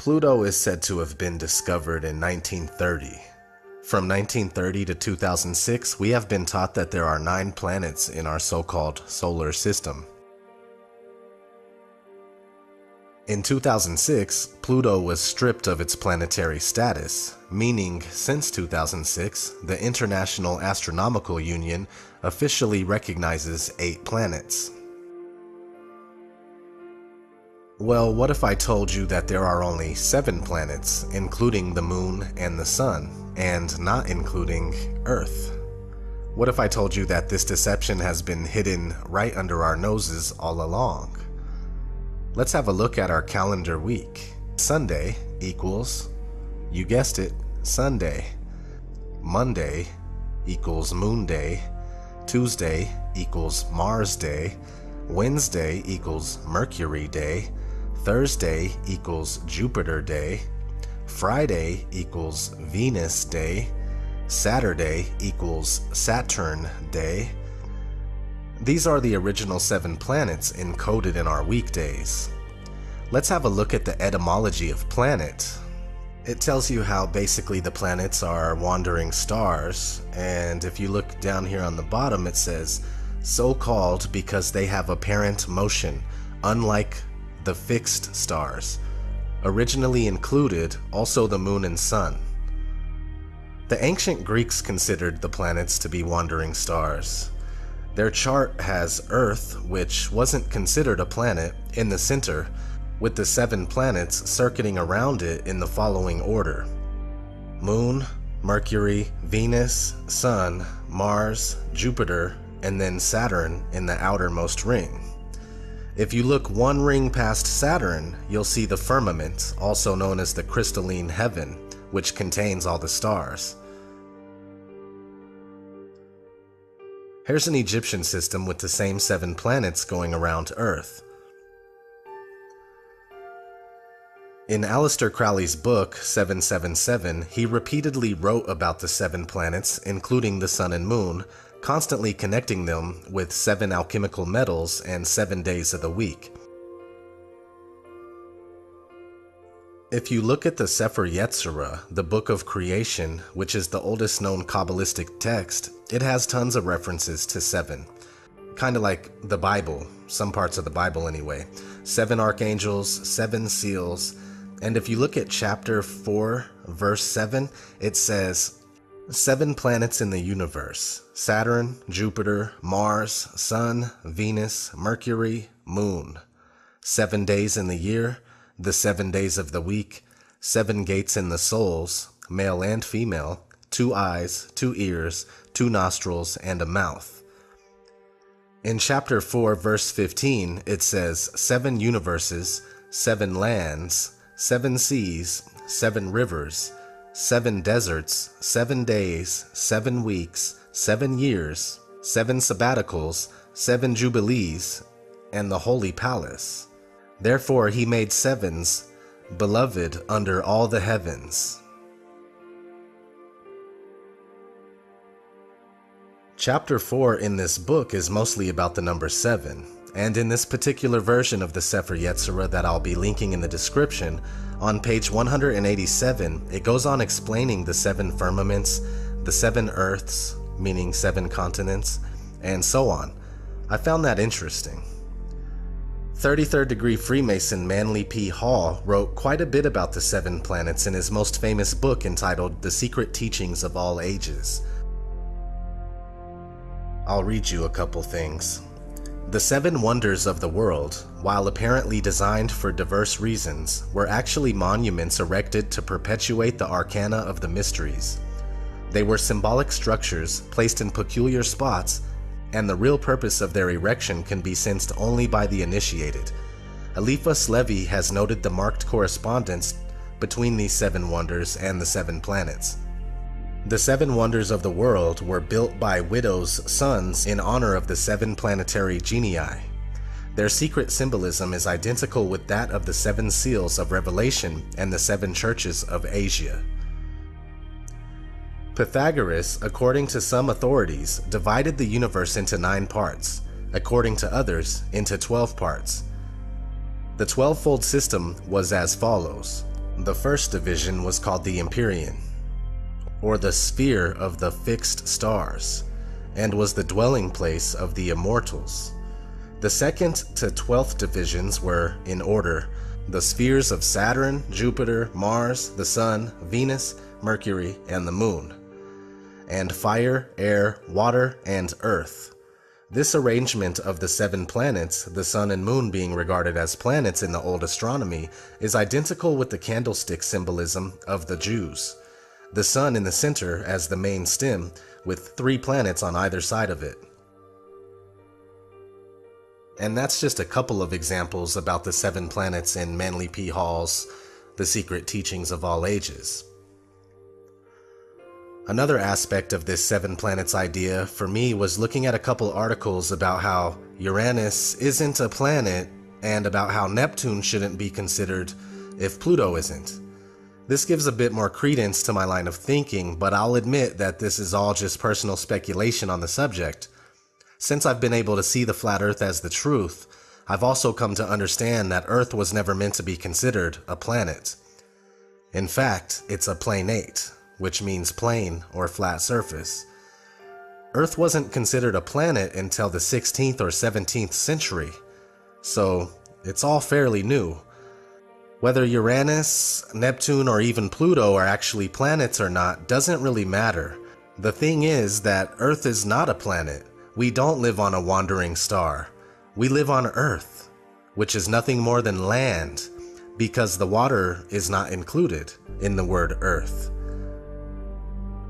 Pluto is said to have been discovered in 1930. From 1930 to 2006, we have been taught that there are 9 planets in our so-called solar system. In 2006, Pluto was stripped of its planetary status, meaning since 2006, the International Astronomical Union officially recognizes 8 planets. Well, what if I told you that there are only 7 planets, including the Moon and the Sun, and not including Earth? What if I told you that this deception has been hidden right under our noses all along? Let's have a look at our calendar week. Sunday equals, you guessed it, Sunday. Monday equals Moon Day. Tuesday equals Mars Day. Wednesday equals Mercury Day. Thursday equals Jupiter Day. Friday equals Venus Day. Saturday equals Saturn Day. These are the original 7 planets encoded in our weekdays. Let's have a look at the etymology of planet. It tells you how basically the planets are wandering stars, and if you look down here on the bottom it says, so called because they have apparent motion, unlike the fixed stars. Originally included also the Moon and Sun. The ancient Greeks considered the planets to be wandering stars. Their chart has Earth, which wasn't considered a planet, in the center, with the 7 planets circuiting around it in the following order: Moon, Mercury, Venus, Sun, Mars, Jupiter, and then Saturn in the outermost ring. If you look 1 ring past Saturn, you'll see the firmament, also known as the crystalline heaven, which contains all the stars. Here's an Egyptian system with the same 7 planets going around Earth. In Aleister Crowley's book, 777, he repeatedly wrote about the 7 planets, including the Sun and Moon, constantly connecting them with 7 alchemical metals and 7 days of the week. If you look at the Sefer Yetzirah, the Book of Creation, which is the oldest known Kabbalistic text, it has tons of references to 7. Kind of like the Bible, some parts of the Bible anyway. 7 archangels, 7 seals, and if you look at chapter 4, verse 7, it says, 7 planets in the universe: Saturn, Jupiter, Mars, Sun, Venus, Mercury, Moon. 7 days in the year, the 7 days of the week, 7 gates in the souls, male and female, 2 eyes, 2 ears, 2 nostrils, and a mouth. In chapter 4, verse 15, it says 7 universes, 7 lands, 7 seas, 7 rivers, 7 deserts, 7 days, 7 weeks, 7 years, 7 sabbaticals, 7 jubilees, and the holy palace. Therefore he made 7s, beloved under all the heavens. Chapter 4 in this book is mostly about the number 7, and in this particular version of the Sefer Yetzirah that I'll be linking in the description, on page 187, it goes on explaining the 7 firmaments, the 7 earths, meaning 7 continents, and so on. I found that interesting. 33rd degree Freemason Manly P. Hall wrote quite a bit about the 7 planets in his most famous book entitled The Secret Teachings of All Ages. I'll read you a couple things. The 7 wonders of the world, while apparently designed for diverse reasons, were actually monuments erected to perpetuate the arcana of the mysteries. They were symbolic structures placed in peculiar spots, and the real purpose of their erection can be sensed only by the initiated. Eliphas Levi has noted the marked correspondence between these 7 wonders and the 7 planets. The 7 wonders of the world were built by widows' sons in honor of the 7 planetary genii. Their secret symbolism is identical with that of the 7 seals of Revelation and the 7 churches of Asia. Pythagoras, according to some authorities, divided the universe into 9 parts, according to others, into 12 parts. The 12-fold system was as follows: The first division was called the Empyrean, or the sphere of the fixed stars, and was the dwelling place of the immortals. The second to 12th divisions were, in order, the spheres of Saturn, Jupiter, Mars, the Sun, Venus, Mercury, and the Moon, and fire, air, water, and earth. This arrangement of the 7 planets, the Sun and Moon being regarded as planets in the old astronomy, is identical with the candlestick symbolism of the Jews. The Sun in the center as the main stem, with 3 planets on either side of it. And that's just a couple of examples about the 7 planets in Manly P. Hall's The Secret Teachings of All Ages. Another aspect of this 7 planets idea for me was looking at a couple articles about how Uranus isn't a planet and about how Neptune shouldn't be considered if Pluto isn't. This gives a bit more credence to my line of thinking, but I'll admit that this is all just personal speculation on the subject. Since I've been able to see the flat Earth as the truth, I've also come to understand that Earth was never meant to be considered a planet. In fact, it's a planate, which means plane or flat surface. Earth wasn't considered a planet until the 16th or 17th century, so it's all fairly new. Whether Uranus, Neptune, or even Pluto are actually planets or not doesn't really matter. The thing is that Earth is not a planet. We don't live on a wandering star. We live on Earth, which is nothing more than land, because the water is not included in the word Earth.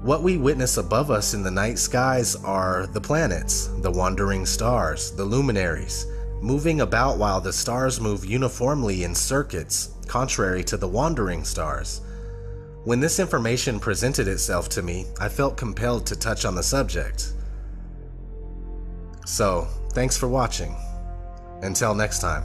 What we witness above us in the night skies are the planets, the wandering stars, the luminaries, moving about while the stars move uniformly in circuits, contrary to the wandering stars. When this information presented itself to me, I felt compelled to touch on the subject. So, thanks for watching. Until next time.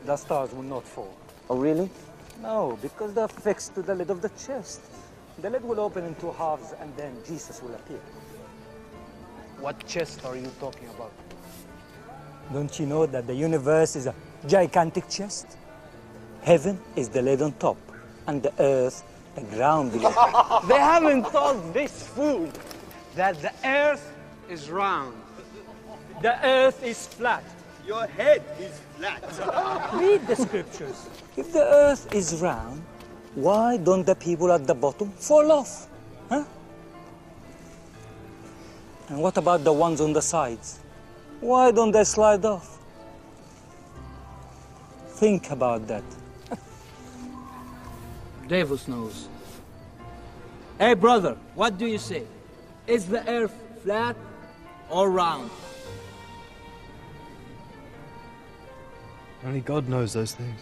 The stars will not fall. Oh, really? No, because they're fixed to the lid of the chest. The lid will open in 2 halves and then Jesus will appear. What chest are you talking about? Don't you know that the universe is a gigantic chest? Heaven is the lid on top, and the earth, the ground below. They haven't told this fool that the earth is round. The earth is flat. Your head is flat. Read the scriptures. If the earth is round, why don't the people at the bottom fall off? Huh? And what about the ones on the sides? Why don't they slide off? Think about that. Davis knows. Hey, brother, what do you say? Is the earth flat or round? Only God knows those things.